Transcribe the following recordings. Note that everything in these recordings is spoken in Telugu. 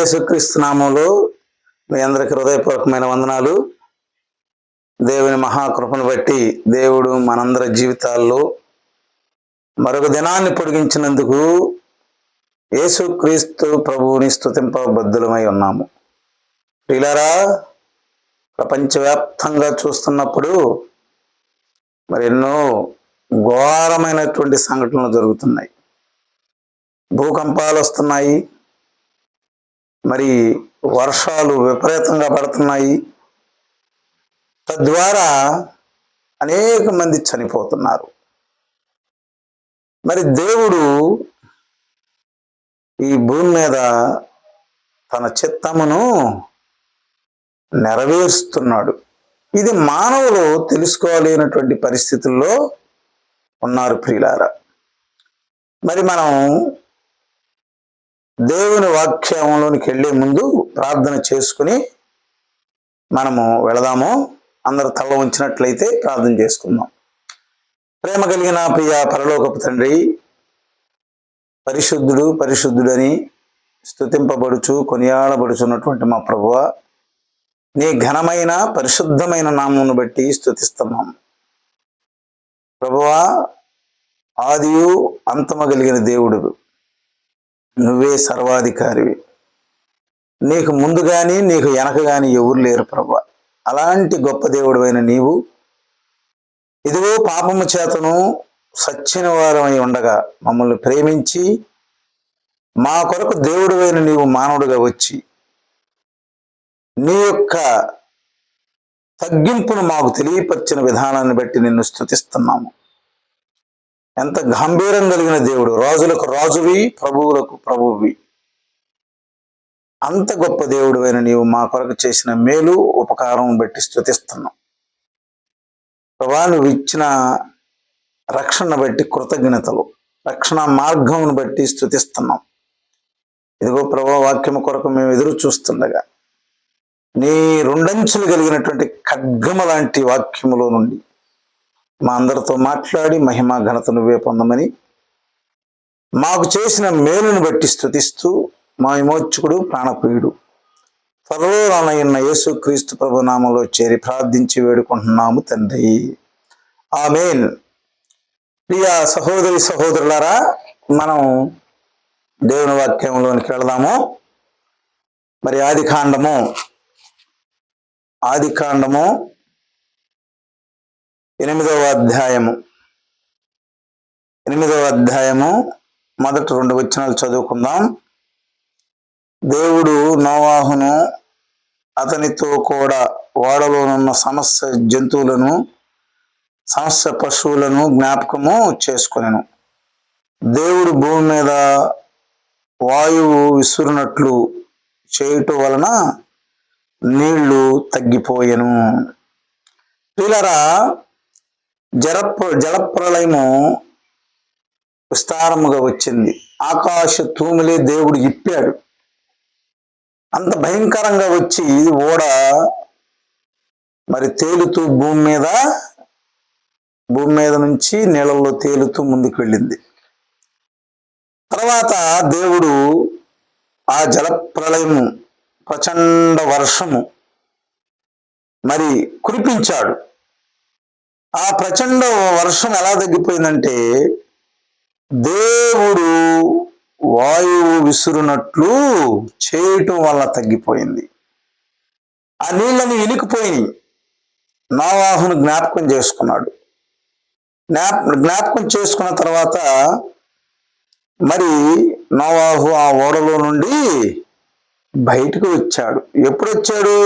యేసుక్రీస్తు నామములో మీ అందరికి హృదయపూర్వకమైన వందనాలు. దేవుని మహాకృపను బట్టి దేవుడు మనందరి జీవితాల్లో మరొక దినాన్ని పొడిగించినందుకు యేసుక్రీస్తు ప్రభువుని స్తుతింపబద్ధులమై ఉన్నాము. ప్రియులారా, ప్రపంచవ్యాప్తంగా చూస్తున్నప్పుడు మరి ఎన్నో ఘోరమైనటువంటి సంఘటనలు జరుగుతున్నాయి. భూకంపాలు వస్తున్నాయి, మరి వర్షాలు విపరీతంగా పడుతున్నాయి. తద్వారా అనేక మంది చనిపోతున్నారు. మరి దేవుడు ఈ భూమి మీద తన చిత్తమును నెరవేరుస్తున్నాడు. ఇది మానవులు తెలుసుకోలేనటువంటి పరిస్థితుల్లో ఉన్నారు. ప్రియులారా, మరి మనం దేవుని వాక్యంలోనికి వెళ్ళే ముందు ప్రార్థన చేసుకుని మనము వెళదాము. అందరు తల ఉంచినట్లయితే ప్రార్థన చేసుకుందాం. ప్రేమ కలిగిన ప్రియ పరలోకపు తండ్రి, పరిశుద్ధుడు పరిశుద్ధుడని స్తుతింపబడుచు కొనియాడబడుచున్నటువంటి మా ప్రభువా, నీ ఘనమైన పరిశుద్ధమైన నామమును బట్టి స్తుతిస్తున్నాం. ప్రభువా, ఆదియు అంతము కలిగిన దేవుడు, నువ్వే సర్వాధికారివి. నీకు ముందు కానీ నీకు వెనక కానీ ఎవరు లేరు ప్రభువా. అలాంటి గొప్ప దేవుడు నీవు ఇదిగో పాపము చేతను సచ్చిన వారమై ఉండగా మమ్మల్ని ప్రేమించి మా కొరకు దేవుడు నీవు మానవుడిగా వచ్చి నీ యొక్క తగ్గింపును మాకు తెలియపరిచిన విధానాన్ని బట్టి నిన్ను స్తుతిస్తున్నాము. ఎంత గంభీరం కలిగిన దేవుడు, రాజులకు రాజువి, ప్రభువులకు ప్రభువి. అంత గొప్ప దేవుడు నీవు మా కొరకు చేసిన మేలు ఉపకారం బట్టి స్తుతిస్తున్నాం. ప్రభా, నువ్వు ఇచ్చిన రక్షణ బట్టి కృతజ్ఞతలు, రక్షణ మార్గమును బట్టి స్తుతిస్తున్నాం. ఇదిగో ప్రభా, వాక్యము కొరకు మేము ఎదురు చూస్తుండగా నీ రెండంచులు కలిగినటువంటి ఖడ్గము లాంటి వాక్యములో నుండి మా అందరితో మాట్లాడి మహిమ ఘనత నువ్వే పొందమని మాకు చేసిన మేలును బట్టి స్తుతిస్తూ మా విమోచకుడు ప్రాణప్రియుడు త్వరలో రానయ్యున్న యేసుక్రీస్తు ప్రభు నామంలో చేరి ప్రార్థించి వేడుకుంటున్నాము తండ్రి, ఆమేన్. ప్రియ సహోదరి సహోదరులారా, మనం దేవుని వాక్యంలోనికి వెళదాము. మరి ఆదికాండము 8వ అధ్యాయము మొదటి 2 వచనాలు చదువుకుందాం. దేవుడు నోవాహును అతనితో కూడా ఓడలోనున్న సమస్త జంతువులను సమస్త పశువులను జ్ఞాపకము చేసుకొనెను. దేవుడు భూమి మీద వాయువు విసురునట్లు చేయుట వలన నీళ్లు తగ్గిపోయెను. ప్రియులారా, జలప్రళయము విస్తారముగా వచ్చింది. ఆకాశ తూములే దేవుడు ఇప్పాడు. అంత భయంకరంగా వచ్చి ఓడ మరి తేలుతూ భూమి మీద నుంచి నీళ్ళల్లో తేలుతూ ముందుకు వెళ్ళింది. తర్వాత దేవుడు ఆ జలప్రళయము ప్రచండ వర్షము మరి కురిపించాడు. ఆ ప్రచండ వర్షం ఎలా తగ్గిపోయిందంటే దేవుడు వాయువు విసురునట్లు చేయటం వల్ల తగ్గిపోయింది. ఆ నీళ్ళని ఇనికిపోయి నోవాహును జ్ఞాపకం చేసుకున్నాడు. జ్ఞాపకం చేసుకున్న తర్వాత మరి నోవాహు ఆ ఓడలో నుండి బయటకు వచ్చాడు. ఎప్పుడు వచ్చాడు?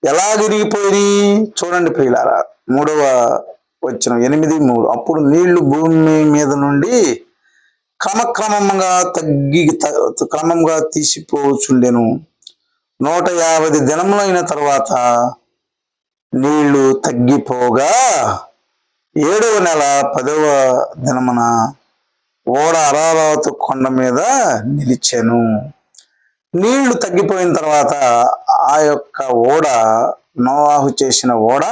ఎలా విరిగిపోయి చూడండి ప్రియులారా, 3వ వచనం 8:3. అప్పుడు నీళ్లు భూమి మీద నుండి క్రమంగా తీసిపోచుండెను. 150 దినములైన తర్వాత నీళ్లు తగ్గిపోగా 7వ నెల 10వ దినమున ఓడ అరారాతు కొండ మీద నిలిచెను. నీళ్లు తగ్గిపోయిన తర్వాత ఆ యొక్క ఓడ, నోవాహు చేసిన ఓడ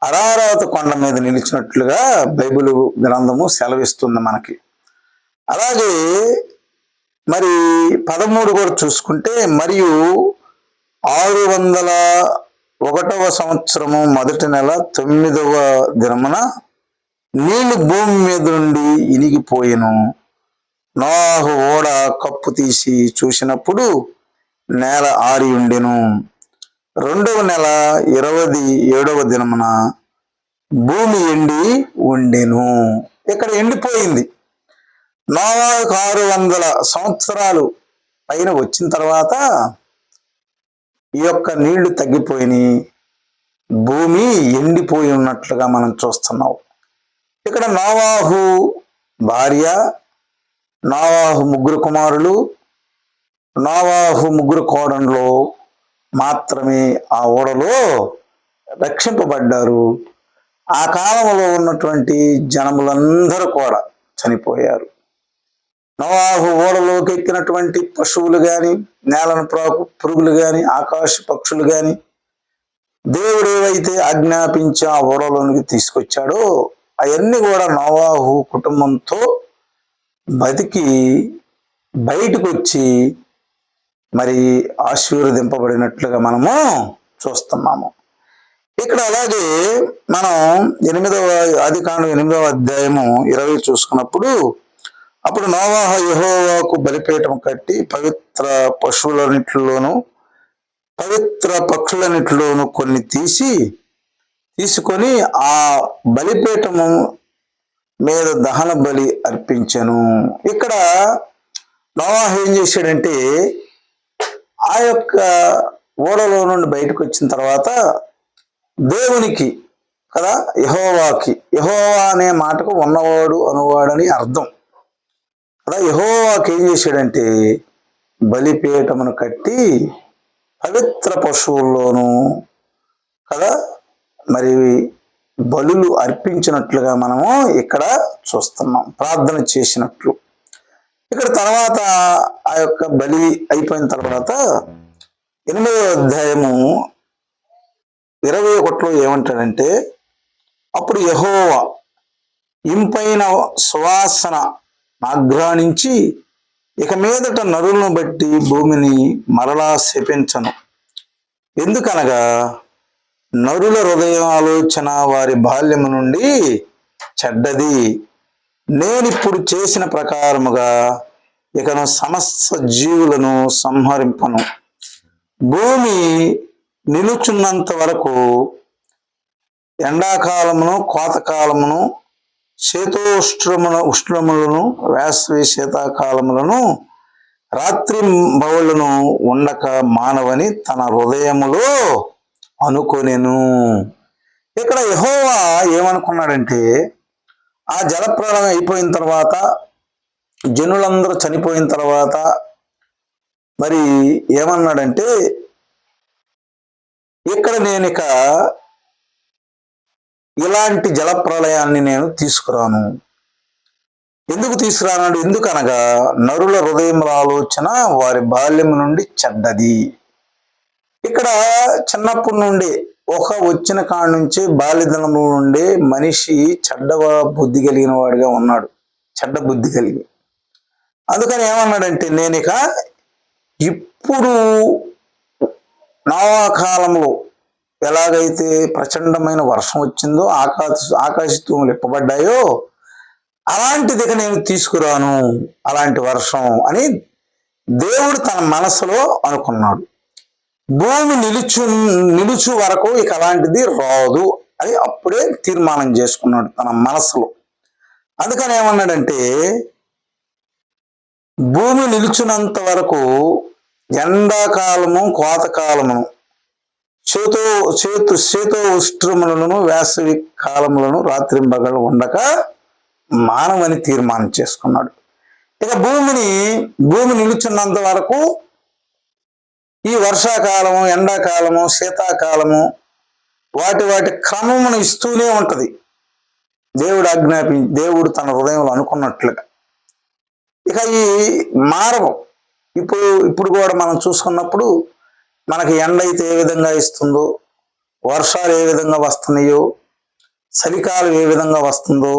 అరారాతు కొండ మీద నిలిచినట్లుగా బైబిల్ గ్రంథము సెలవిస్తుంది మనకి. అలాగే మరి 13 కూడా చూసుకుంటే, మరియు 601వ సంవత్సరము మొదటి నెల 9వ దినమున నీళ్లు భూమి మీద నుండి ఇనిగిపోయెను. నోవాహు ఓడ కప్పు తీసి చూసినప్పుడు నేల ఆరి ఉండెను. 2వ నెల 27వ దినమున భూమి ఎండి ఉండెను. ఇక్కడ ఎండిపోయింది. నోవాహు 600 సంవత్సరాలు పైన వచ్చిన తర్వాత ఈ యొక్క నీళ్లు తగ్గిపోయినాయి, భూమి ఎండిపోయి ఉన్నట్లుగా మనం చూస్తున్నాం. ఇక్కడ నోవాహు భార్య, నోవాహు 3 కుమారులు, నోవాహు 3 కోడళ్ళు మాత్రమే ఆ ఓడలో రక్షింపబడ్డారు. ఆ కాలంలో ఉన్నటువంటి జనములందరూ కూడా చనిపోయారు. నోవాహు ఓడలోకి ఎక్కినటువంటి పశువులు గాని, నేలను ప్రాకు పురుగులు గాని, ఆకాశ పక్షులు గాని దేవుడు ఏవైతే ఆజ్ఞాపించి ఆ ఓడలోనికి తీసుకొచ్చాడో అవన్నీ కూడా నోవాహు కుటుంబంతో బతికి బయటకు వచ్చి మరి ఆశీర్వదింపబడినట్లుగా మనము చూస్తున్నాము. ఇక్కడ అలాగే మనం 8వ ఆదికాండం 8వ అధ్యాయము 20 చూసుకున్నప్పుడు, అప్పుడు నోవాహు యెహోవాకు బలిపీఠం కట్టి పవిత్ర పశువులన్నిటిలోను పవిత్ర పక్షులన్నిటిలోను కొన్ని తీసుకొని ఆ బలిపీఠము మీద దహన బలి అర్పించెను. ఇక్కడ నోవాహు ఏం చేశాడంటే, ఆ యొక్క ఓడలో నుండి బయటకు వచ్చిన తర్వాత దేవునికి కదా, యెహోవాకి, యెహోవా అనే మాటకు ఉన్నవాడు అనువాడని అర్థం కదా. యెహోవాకి ఏం చేశాడంటే బలిపీఠమును కట్టి పవిత్ర పశువుల్లోనూ కదా మరి బలులు అర్పించినట్లుగా మనము ఇక్కడ చూస్తున్నాం, ప్రార్థన చేసినట్లు. ఇక్కడ తర్వాత ఆ యొక్క బలి అయిపోయిన తర్వాత 8వ అధ్యాయము 21లో ఏమంటాడంటే, అప్పుడు యెహోవా ఇంపైన సువాసన ఆఘ్రానించి ఇక మీదట నరులను బట్టి భూమిని మరలా శపించను. ఎందుకనగా నరుల హృదయ ఆలోచన వారి బాల్యము నుండి చెడ్డది. నేనిప్పుడు చేసిన ప్రకారముగా ఇకను సమస్త జీవులను సంహరింపను. భూమి నిలుచున్నంత వరకు ఎండాకాలమును, కోతకాలమును, ఉష్ణములను, వేసవి శీతాకాలములను, రాత్రి బవులను ఉండక మానవని తన హృదయములో అనుకొనెను. ఇక్కడ యెహోవా ఏమనుకున్నాడంటే, ఆ జలప్రళయం అయిపోయిన తర్వాత, జనులందరూ చనిపోయిన తర్వాత మరి ఏమన్నాడంటే, ఇక్కడ నేను ఇక ఇలాంటి జలప్రళయాన్ని నేను తీసుకురాను. ఎందుకు తీసుకురానాడు? ఎందుకనగా నరుల హృదయముల ఆలోచన వారి బాల్యం నుండి చెడ్డది. ఇక్కడ చిన్నప్పటి నుండి వచ్చిన కాడి నుంచి బాల్యదనము నుండి మనిషి చెడ్డ బుద్ధి కలిగిన వాడిగా ఉన్నాడు, చెడ్డ బుద్ధి కలిగి. అందుకని ఏమన్నాడంటే, నేను ఇక ఇప్పుడు నోవా కాలంలో ఎలాగైతే ప్రచండమైన వర్షం వచ్చిందో, ఆకాశ తూములు ఇప్పబడ్డాయో, అలాంటిది ఇక నేను తీసుకురాను, అలాంటి వర్షం అని దేవుడు తన మనసులో అనుకున్నాడు. భూమి నిలుచు వరకు ఇక అలాంటిది రాదు అని అప్పుడే తీర్మానం చేసుకున్నాడు తన మనసులో. అందుకని ఏమన్నాడంటే, భూమి నిలుచున్నంత వరకు ఎండాకాలము, కోతకాలమును, ఉష్ట్రములను, వేసవి కాలములను రాత్రింబగలు ఉండక మానవని తీర్మానం చేసుకున్నాడు. ఇక భూమి నిలుచున్నంత వరకు ఈ వర్షాకాలము, ఎండాకాలము, శీతాకాలము వాటి క్రమమును ఇస్తూనే ఉంటది. దేవుడు తన హృదయంలో అనుకున్నట్లుగా. ఇక ఈ మారవు. ఇప్పుడు కూడా మనం చూసుకున్నప్పుడు మనకి ఎండ అయితే ఏ విధంగా ఇస్తుందో, వర్షాలు ఏ విధంగా వస్తున్నాయో, చలికాలం ఏ విధంగా వస్తుందో,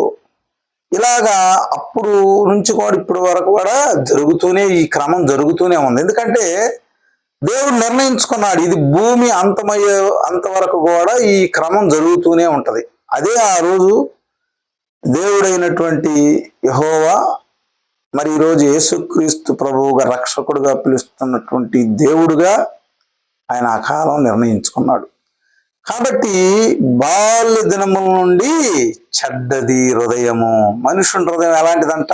ఇలాగా అప్పుడు నుంచి కూడా ఇప్పటి వరకు కూడా జరుగుతూనే, ఈ క్రమం జరుగుతూనే ఉంది. ఎందుకంటే దేవుడు నిర్ణయించుకున్నాడు, ఇది భూమి అంతమయ్యే అంతవరకు కూడా ఈ క్రమం జరుగుతూనే ఉంటది. అదే ఆ రోజు దేవుడైనటువంటి యెహోవా, మరి ఈరోజు యేసుక్రీస్తు ప్రభువుగా రక్షకుడుగా పిలుస్తున్నటువంటి దేవుడుగా ఆయన ఆ కాలం నిర్ణయించుకున్నాడు. కాబట్టి బాల్య దినముల నుండి చెడ్డది హృదయము. మనుషుని హృదయం ఎలాంటిదంట?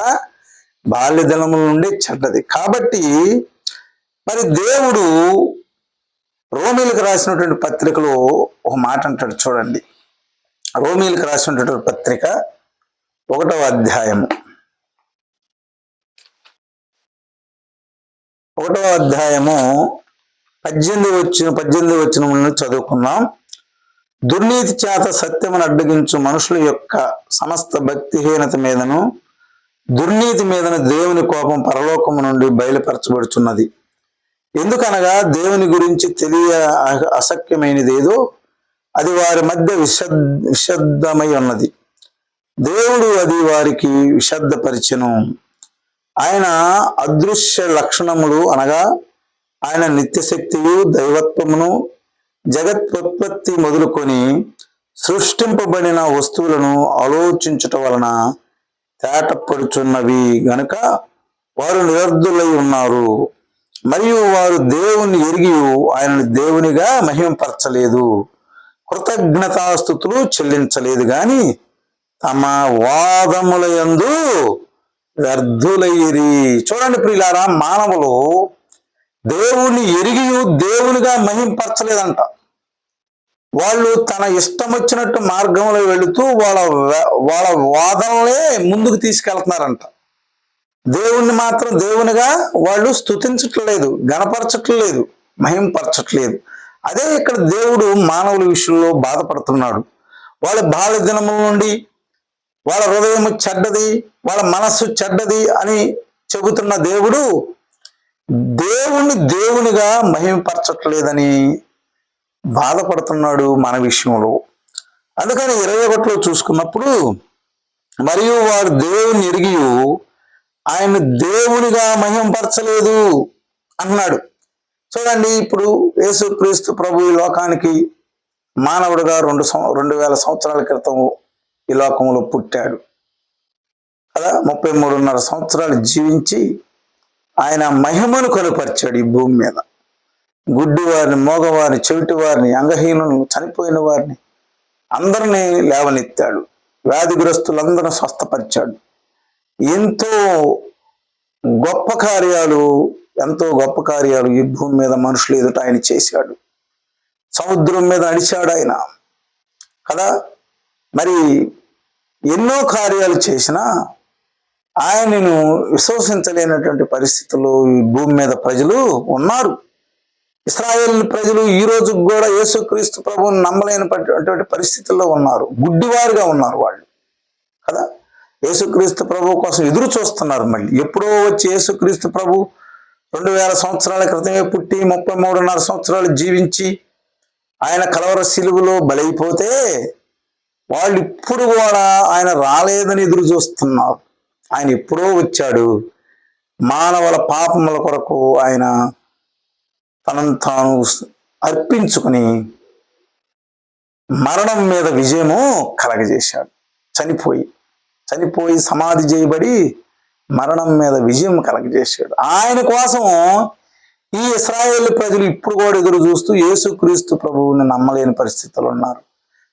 బాల్య దినముల నుండి చెడ్డది. కాబట్టి మరి దేవుడు రోమీలకు రాసినటువంటి పత్రికలో ఒక మాట అంటాడు చూడండి. రోమీలకు రాసినటువంటి పత్రిక 1వ అధ్యాయము 18 వచనములను చదువుకున్నాం. దుర్నీతి చేత సత్యమును అడ్డగించు మనుషుల యొక్క సమస్త భక్తిహీనత మీదను దుర్నీతి మీదను దేవుని కోపం పరలోకము నుండి బయలుపరచబడుచున్నది. ఎందుకనగా దేవుని గురించి తెలియ అసఖ్యమైనదేదో అది వారి మధ్య విషద్ధమై ఉన్నది. దేవుడు అది వారికి విషద్ధపరిచెను. ఆయన అదృశ్య లక్షణములు అనగా ఆయన నిత్యశక్తియు దైవత్వమును జగత్పత్తి మొదలుకొని సృష్టింపబడిన వస్తువులను ఆలోచించుట వలన తేటపడుచున్నవి గనుక వారు నిరర్ధులై ఉన్నారు. మరియు వారు దేవుని ఎరిగి ఆయనను దేవునిగా మహిమపరచలేదు, కృతజ్ఞతాస్తుతులు చెల్లించలేదు గాని తమ వాదముల యందు వ్యర్థులైరి. చూడండి ప్రియులారా, మానవులు దేవుని ఎరిగి దేవునిగా మహింపరచలేదంట. వాళ్ళు తన ఇష్టం వచ్చినట్టు మార్గంలో వెళుతూ వాళ్ళ వాదనలే ముందుకు తీసుకెళ్తున్నారంట. దేవుణ్ణి మాత్రం దేవునిగా వాళ్ళు స్తుతించట్లేదు, గణపరచట్లేదు, మహింపరచట్లేదు. అదే ఇక్కడ దేవుడు మానవుల విషయంలో బాధపడుతున్నాడు. వాళ్ళ బాల్య దినముల నుండి వాళ్ళ హృదయం చెడ్డది, వాళ్ళ మనస్సు చెడ్డది అని చెబుతున్న దేవుడు దేవుణ్ణి దేవునిగా మహిమపరచట్లేదని బాధపడుతున్నాడు మన విషయంలో. అందుకని 21లో చూసుకున్నప్పుడు మరియు వారు దేవుని ఎరిగి ఆయన దేవునిగా మహిమపరచలేదు అన్నాడు. చూడండి, ఇప్పుడు యేసుక్రీస్తు ప్రభు ఈ లోకానికి మానవుడుగా 2000 సంవత్సరాల క్రితం ఈ లోకంలో పుట్టాడు కదా. 33.5 సంవత్సరాలు జీవించి ఆయన మహిమను కనుపరిచాడు ఈ భూమి మీద. గుడ్డి వారిని, మోగవారిని, చెవిటి వారిని, అంగహీనులను, చనిపోయిన వారిని అందరినీ లేవనెత్తాడు. వ్యాధిగ్రస్తులందరూ స్వస్థపరిచాడు. ఎంతో గొప్ప కార్యాలు ఈ భూమి మీద మనుషులు ఎదుట ఆయన చేశాడు. సముద్రం మీద నడిచాడు ఆయన కదా. మరి ఎన్నో కార్యాలు చేసినా ఆయనను విశ్వసించలేనటువంటి పరిస్థితుల్లో ఈ భూమి మీద ప్రజలు ఉన్నారు. ఇశ్రాయేలు ప్రజలు ఈ రోజు కూడా యేసుక్రీస్తు ప్రభువుని నమ్మలేనటువంటి పరిస్థితుల్లో ఉన్నారు. గుడ్డివారుగా ఉన్నారు వాళ్ళు కదా. యేసుక్రీస్తు ప్రభు కోసం ఎదురు చూస్తున్నారు. మళ్ళీ ఎప్పుడో వచ్చి యేసుక్రీస్తు ప్రభు 2000 సంవత్సరాల క్రితమే పుట్టి 33.5 సంవత్సరాలు జీవించి ఆయన కలవర సిలువలో బలైపోతే వాళ్ళు ఇప్పుడు కూడా ఆయన రాలేదని ఎదురు చూస్తున్నారు. ఆయన ఎప్పుడో వచ్చాడు. మానవుల పాపముల కొరకు ఆయన తనను తాను అర్పించుకుని మరణం మీద విజయము కలగజేశాడు. చనిపోయి సమాధి చేయబడి మరణం మీద విజయం కలగజేశాడు. ఆయన కోసం ఈ ఇశ్రాయేలు ప్రజలు ఇప్పుడు కూడా ఎదురు చూస్తూ యేసుక్రీస్తు ప్రభువుని నమ్మలేని పరిస్థితులు ఉన్నారు.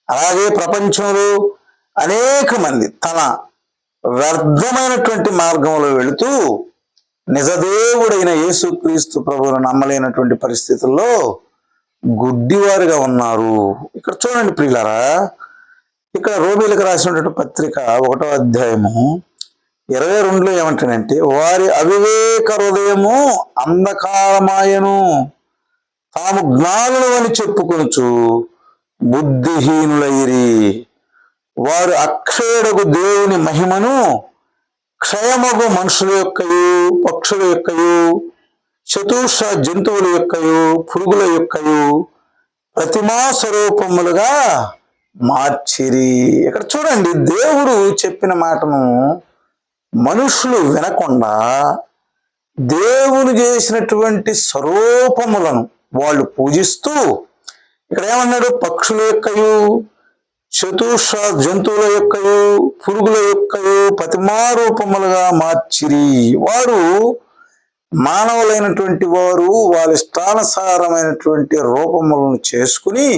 అలాగే ప్రపంచంలో అనేక మంది తన వ్యర్థమైనటువంటి మార్గంలో వెళుతూ నిజదేవుడైన యేసుక్రీస్తు ప్రభువును నమ్మలేనటువంటి పరిస్థితుల్లో గుడ్డివారుగా ఉన్నారు. ఇక్కడ చూడండి ప్రియులారా, ఇక్కడ రోమీలకు రాసినటువంటి పత్రిక 1వ అధ్యాయము 22లో ఏమంటాడంటే, వారి అవివేక హృదయము అంధకారమాయను, తాము జ్ఞానులు అని చెప్పుకొనుచు బుద్ధిహీనులైరి. వారు అక్షయుడగు దేవుని మహిమను క్షయమగు మనుషుల యొక్కయు, పక్షుల యొక్కయు, చతుష జంతువుల యొక్కయు, పురుగుల యొక్కయు ప్రతిమా స్వరూపములుగా మార్చిరి. ఇక్కడ చూడండి, దేవుడు చెప్పిన మాటను మనుషులు వినకుండా దేవుని చేసినటువంటి స్వరూపములను వాళ్ళు పూజిస్తూ, ఇక్కడ ఏమన్నాడు, పక్షుల యొక్కయు చతుష జంతువుల యొక్కయు పురుగుల యొక్కయు ప్రతిమారూపములుగా మార్చిరి. వారు మానవులైనటువంటి వారు వాళ్ళ ఇష్టానుసారమైనటువంటి రూపములను చేసుకుని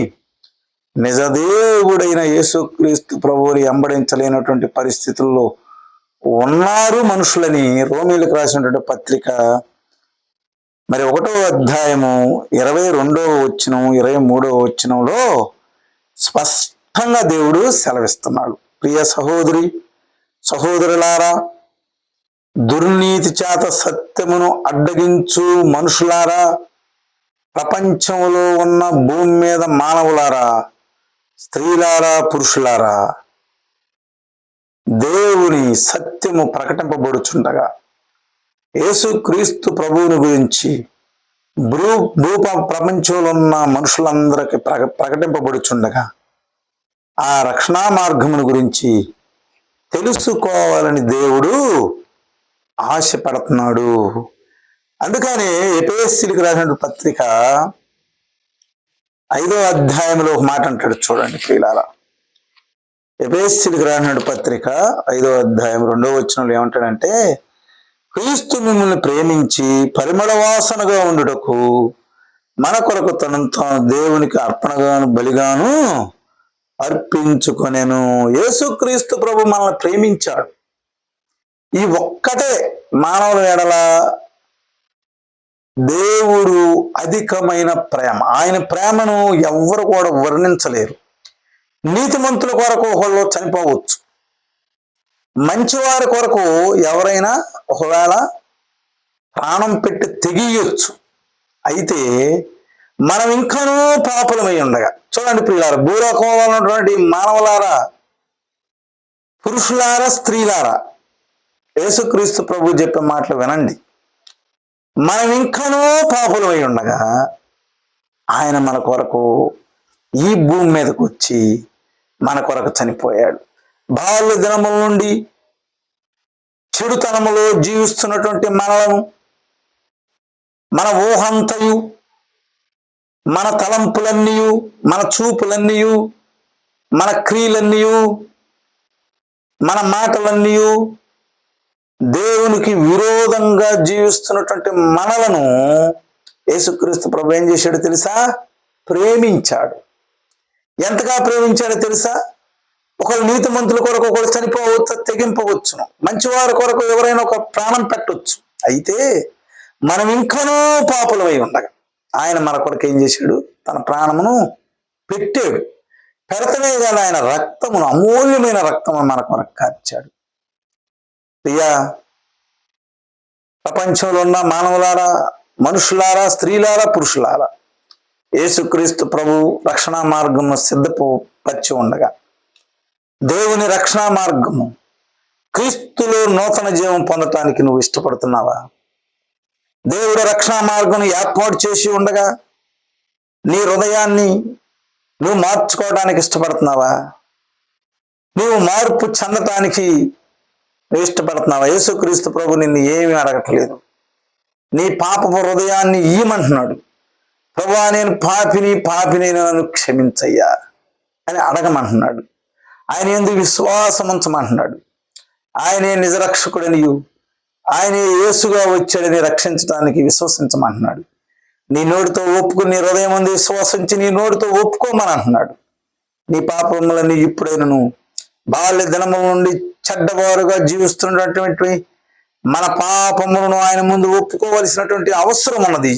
నిజదేవుడైన యేసుక్రీస్తు ప్రభువుని వెంబడించలేనటువంటి పరిస్థితుల్లో ఉన్నారు మనుషులని రోమీలకు రాసినటువంటి పత్రిక మరి 1వ అధ్యాయము 22వ వచనం 23వ వచనంలో స్పష్టంగా దేవుడు సెలవిస్తున్నాడు. ప్రియ సహోదరి సహోదరులారా, దుర్నీతి చేత సత్యమును అడ్డగించు మనుషులారా, ప్రపంచంలో ఉన్న భూమి మీద మానవులారా, స్త్రీలారా, పురుషులారా, దేవుని సత్యము ప్రకటింపబడుచుండగా, యేసుక్రీస్తు ప్రభువుని గురించి ప్రపంచంలో ఉన్న మనుషులందరికీ ప్రకటింపబడుచుండగా ఆ రక్షణా మార్గమును గురించి తెలుసుకోవాలని దేవుడు ఆశపడుతున్నాడు. అందుకని ఎఫెసీయులకు రాసిన పత్రిక 5వ అధ్యాయంలో ఒక మాట అంటాడు, చూడండి ప్రియులారా. ఎఫెసీయులకు రాసిన పత్రిక 5వ అధ్యాయం 2వ వచనంలో ఏమంటాడంటే, క్రీస్తు మిమ్మల్ని ప్రేమించి పరిమళ వాసనగా ఉండుటకు మన కొరకు తనను తాను దేవునికి అర్పణగాను బలిగాను అర్పించుకొనెను. యేసుక్రీస్తు ప్రభు మనల్ని ప్రేమించాడు. ఈ ఒక్కటే మానవుల ఎడల దేవుడు అధికమైన ప్రేమ. ఆయన ప్రేమను ఎవ్వరు కూడా వర్ణించలేరు. నీతిమంతుల కొరకు ఒకళ్ళు చనిపోవచ్చు, మంచివారి కొరకు ఎవరైనా ఒకవేళ ప్రాణం పెట్టి తెగియొచ్చు. అయితే మనం ఇంకానూ పాపులమై ఉండగా, చూడండి ప్రియులారా, భూలోకంలో ఉన్నటువంటి మానవులారా, పురుషులారా, స్త్రీలారా, యేసుక్రీస్తు ప్రభు చెప్పే మాటలు వినండి. మనం ఇంకానూ పాపులమై ఉండగా ఆయన మన కొరకు ఈ భూమి మీదకు వచ్చి మన కొరకు చనిపోయాడు. బాల్య దినముల నుండి చెడుతనములో జీవిస్తున్నటువంటి మనలను, మన ఊహంతయు, మన తలంపులన్నీ, మన చూపులన్నీ, మన క్రియలన్నీ, మన మాటలన్నీ దేవునికి విరోధంగా జీవిస్తున్నటువంటి మనలను యేసుక్రీస్తు ప్రభు ఏం చేశాడు తెలుసా? ప్రేమించాడు. ఎంతగా ప్రేమించాడో తెలుసా? ఒకరు నీతిమంతుల కొరకు ఒకరు చనిపోవచ్చు, తెగింపవచ్చును, మంచివారి కొరకు ఎవరైనా ఒక ప్రాణం పెట్టవచ్చు. అయితే మనం ఇంకనూ పాపులమై ఉండగా ఆయన మన కొరకు ఏం చేశాడు? తన ప్రాణమును పెట్టాడు. పెడతనే కానీ ఆయన రక్తమును, అమూల్యమైన రక్తమును మన కొరకు కార్చాడు. ప్రియా, ప్రపంచంలో ఉన్న మానవులారా, మనుషులారా, స్త్రీలారా, పురుషులారా, యేసుక్రీస్తు ప్రభు రక్షణా మార్గము సిద్ధపరిచి ఉండగా, దేవుని రక్షణా మార్గము క్రీస్తులో నూతన జీవం పొందటానికి నువ్వు ఇష్టపడుతున్నావా? దేవుడు రక్షణా మార్గం ఏర్పాటు చేసి ఉండగా నీ హృదయాన్ని నువ్వు మార్చుకోవడానికి ఇష్టపడుతున్నావా? నువ్వు మార్పు చెందటానికి నువ్వు ఇష్టపడుతున్నావా? యేసుక్రీస్తు ప్రభు నిన్ను ఏమీ అడగట్లేదు. నీ పాపపు హృదయాన్ని ఇయ్యమంటున్నాడు. ప్రభువా, నేను పాపిని నన్ను క్షమించయ్యా అని అడగమంటున్నాడు. ఆయన ఎందుకు విశ్వాసం ఉంచమంటున్నాడు. ఆయనే నిజరక్షకుడనియు, ఆయనే యేసుగా వచ్చాడని రక్షించడానికి విశ్వసించమంటున్నాడు. నీ నోటితో ఒప్పుకుని, నీ హృదయం ముందు విశ్వాసించి నీ నోటితో ఒప్పుకోమని అంటున్నాడు. నీ పాపములన్నీ ఇప్పుడైనను బాల్య దినముల నుండి చెడ్డవారుగా జీవిస్తున్నటువంటి మన పాపములను ఆయన ముందు ఒప్పుకోవలసినటువంటి అవసరం ఉన్నది.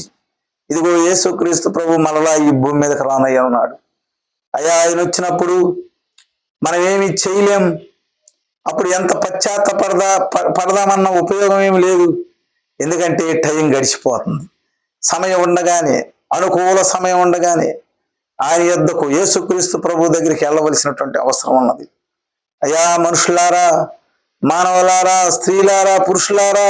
ఇదిగో యేసుక్రీస్తు ప్రభు మరలా ఈ భూమి మీదకి రానయ్య ఉన్నాడు. అయ్యా, ఆయన వచ్చినప్పుడు మనం ఏమి చేయలేం. అప్పుడు ఎంత పడదామన్న ఉపయోగం ఏమి లేదు. ఎందుకంటే టైం గడిచిపోతుంది. సమయం ఉండగానే, అనుకూల సమయం ఉండగానే ఆయన యొద్దకు, యేసుక్రీస్తు ప్రభు దగ్గరికి వెళ్ళవలసినటువంటి అవసరం ఉన్నది. అయ్యా మనుషులారా, మానవులారా, స్త్రీలారా, పురుషులారా,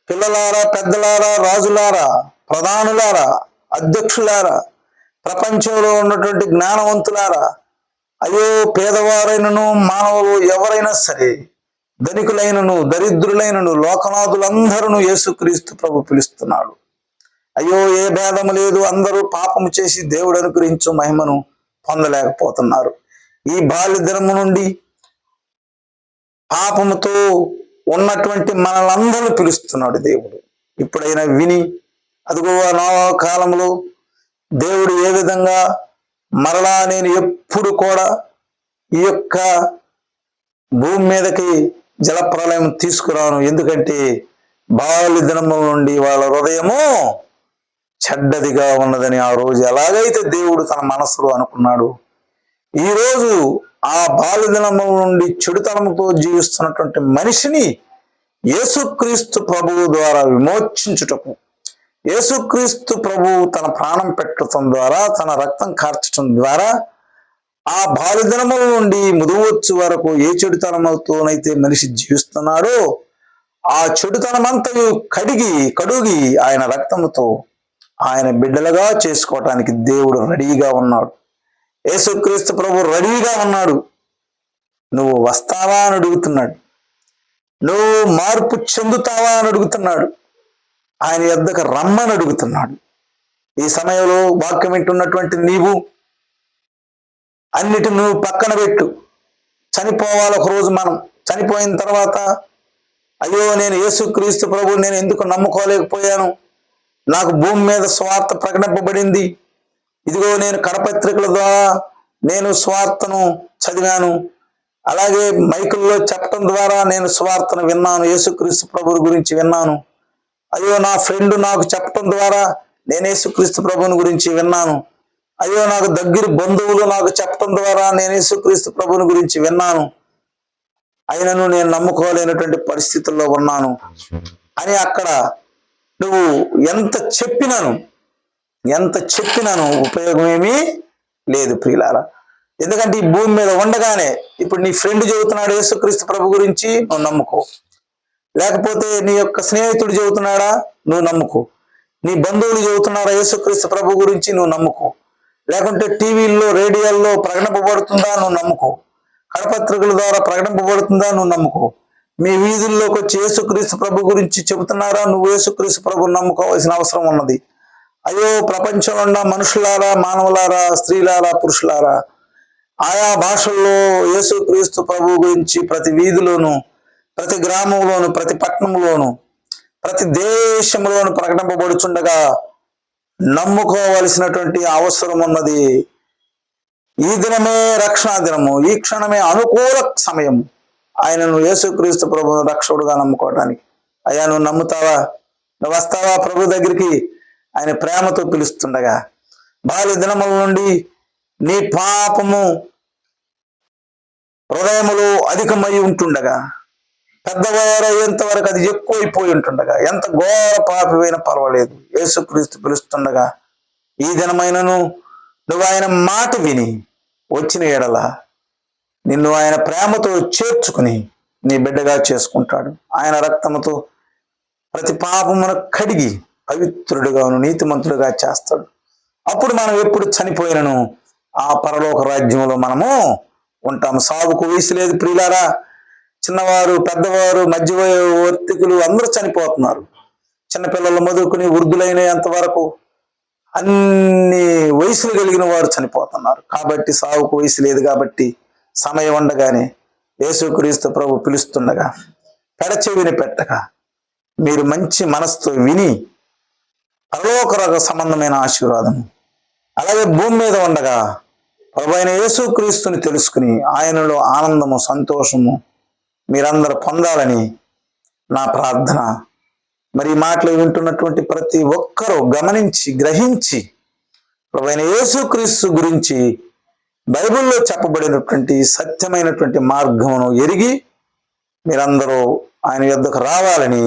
పిల్లలారా, పెద్దలారా, రాజులారా, ప్రధానులారా, అధ్యక్షులారా, ప్రపంచంలో ఉన్నటువంటి జ్ఞానవంతులారా, అయ్యో పేదవారైనను మానవులు ఎవరైనా సరే, ధనికులైనను దరిద్రులైనను లోకనాథులందరూ యేసుక్రీస్తు ప్రభు పిలుస్తున్నాడు. అయ్యో ఏ భేదము లేదు, అందరూ పాపము చేసి దేవుడు అనుగ్రహించు మహిమను పొందలేకపోతున్నారు. ఈ బాల్య దినము నుండి పాపముతో ఉన్నటువంటి మనలందరూ పిలుస్తున్నాడు దేవుడు. ఇప్పుడైనా విని, అదిగో నా కాలంలో దేవుడు ఏ విధంగా మరలా నేను ఎప్పుడు కూడా ఈ యొక్క భూమి మీదకి జలప్రలయం తీసుకురాను, ఎందుకంటే బాల్య దినముల నుండి వాళ్ళ హృదయము చెడ్డదిగా ఉన్నదని ఆ రోజు ఎలాగైతే దేవుడు తన మనసులో అనుకున్నాడు, ఈరోజు ఆ బాల్య దినముల నుండి చెడుతనముతో జీవిస్తున్నటువంటి మనిషిని యేసుక్రీస్తు ప్రభువు ద్వారా విమోచించుటకు, యేసుక్రీస్తు ప్రభువు తన ప్రాణం పెట్టడం ద్వారా, తన రక్తం కార్చడం ద్వారా ఆ బాల్య దినముల నుండి ముదువచ్చు వరకు ఏ చెడుతనముతోనైతే మనిషి జీవిస్తున్నాడో ఆ చెడుతనమంతయు కడుగి ఆయన రక్తముతో ఆయన బిడ్డలుగా చేసుకోవటానికి దేవుడు రెడీగా ఉన్నాడు. యేసుక్రీస్తు ప్రభు రెడీగా ఉన్నాడు. నువ్వు వస్తావా అని అడుగుతున్నాడు. నువ్వు మార్పు చెందుతావా అని అడుగుతున్నాడు. ఆయన యొద్దకు రమ్మని అడుగుతున్నాడు. ఈ సమయంలో వాక్యం వింటున్నటువంటి నీవు అన్నిటిని నువ్వు పక్కన పెట్టు. చనిపోవాలి ఒకరోజు. మనం చనిపోయిన తర్వాత అయ్యో నేను యేసుక్రీస్తు ప్రభు నేను ఎందుకు నమ్ముకోలేకపోయాను, నాకు భూమి మీద స్వార్థ ప్రకటింపబడింది, ఇదిగో నేను కరపత్రికల ద్వారా నేను స్వార్థను చదివాను, అలాగే మైకుల్లో చెప్పడం ద్వారా నేను స్వార్థను విన్నాను, యేసుక్రీస్తు ప్రభువు గురించి విన్నాను, అయ్యో నా ఫ్రెండ్ నాకు చెప్పడం ద్వారా నేను యేసుక్రీస్తు ప్రభువుని గురించి విన్నాను, అయ్యో నాకు దగ్గర బంధువులు నాకు చెప్పడం ద్వారా నేను యేసుక్రీస్తు ప్రభువుని గురించి విన్నాను, అయినను నేను నమ్ముకోలేనటువంటి పరిస్థితుల్లో ఉన్నాను అని అక్కడ నువ్వు ఎంత చెప్పినాను ఉపయోగం ఏమీ లేదు ప్రియులారా. ఎందుకంటే ఈ భూమి మీద ఉండగానే ఇప్పుడు నీ ఫ్రెండ్ చెబుతున్నాడు యేసుక్రీస్తు ప్రభు గురించి, నువ్వు నమ్ముకో. లేకపోతే నీ యొక్క స్నేహితుడు చెబుతున్నాడా, నువ్వు నమ్ముకో. నీ బంధువులు చెబుతున్నారా యేసుక్రీస్తు ప్రభు గురించి, నువ్వు నమ్ముకో. లేకుంటే టీవీల్లో రేడియోల్లో ప్రకటింపబడుతుందా, నువ్వు నమ్ముకో. కరపత్రికల ద్వారా ప్రకటింపబడుతుందా, నువ్వు నమ్ముకో. మీ వీధుల్లోకి వచ్చి యేసుక్రీస్తు ప్రభు గురించి చెబుతున్నారా, నువ్వు యేసుక్రీస్తు ప్రభుని నమ్ముకోవాల్సిన అవసరం ఉన్నది. అయ్యో ప్రపంచంలో ఉన్న మనుషులారా, మానవులారా, స్త్రీలారా, పురుషులారా, ఆయా భాషల్లో యేసుక్రీస్తు ప్రభు గురించి ప్రతి వీధిలోను, ప్రతి గ్రామంలోను, ప్రతి పట్టణంలోను, ప్రతి దేశంలోను ప్రకటింపబడుచుండగా నమ్ముకోవలసినటువంటి అవసరం ఉన్నది. ఈ దినమే రక్షణ దినము, ఈ క్షణమే అనుకూల సమయం ఆయనను యేసుక్రీస్తు ప్రభు రక్షకుడుగా నమ్ముకోవటానికి. అయ్యా నువ్వు నమ్ముతావా, నువ్వు వస్తావా ప్రభు దగ్గరికి? ఆయన ప్రేమతో పిలుస్తుండగా, బాల్య దినముల నుండి నీ పాపము హృదయములో అధికమై ఉంటుండగా, పెద్దవారు అయ్యేంత వరకు అది ఎక్కువైపోయి ఉంటుండగా, ఎంత ఘోర పాపమైనా పర్వాలేదు, యేసుక్రీస్తు పిలుస్తుండగా ఈ దినమైనను నువ్వు ఆయన మాట విని వచ్చిన ఎడల నిన్ను ఆయన ప్రేమతో చేర్చుకుని నీ బిడ్డగా చేసుకుంటాడు. ఆయన రక్తముతో ప్రతి పాపమును కడిగి పవిత్రుడిగాను నీతిమంతుడిగా చేస్తాడు. అప్పుడు మనం ఎప్పుడు చనిపోయినను ఆ పరలోక రాజ్యంలో మనము ఉంటాము. సాగుకు వయసు లేదు ప్రియులారా. చిన్నవారు, పెద్దవారు, మధ్యవర్తికులు అందరూ చనిపోతున్నారు. చిన్నపిల్లలు మొదలుకొని వృద్ధులైనంత వరకు అన్ని వయసులు కలిగిన వారు చనిపోతున్నారు. కాబట్టి సాగుకు వయసు లేదు. కాబట్టి సమయం ఉండగానే యేసుక్రీస్తు ప్రభు పిలుస్తుండగా పెడచెవిని పెట్టక మీరు మంచి మనసుతో విని పరలోక సంబంధమైన ఆశీర్వాదం, అలాగే భూమి మీద ఉండగా ప్రభు అయిన యేసుక్రీస్తుని తెలుసుకుని ఆయనలో ఆనందము, సంతోషము మీరందరూ పొందాలని నా ప్రార్థన. మరి ఈ మాటలు వింటున్నటువంటి ప్రతి ఒక్కరూ గమనించి గ్రహించి ప్రభు అయిన యేసుక్రీస్తు గురించి బైబిల్లో చెప్పబడినటువంటి సత్యమైనటువంటి మార్గమును ఎరిగి మీరందరూ ఆయన యొద్దకు రావాలని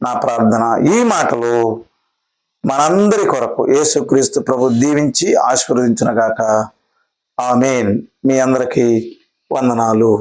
నా ప్రార్థన. ఈ మాటలు మనందరి కొరకు యేసుక్రీస్తు ప్రభు దీవించి ఆశీర్వదించునగాక. ఆమేన్. మీ అందరికీ వందనాలు.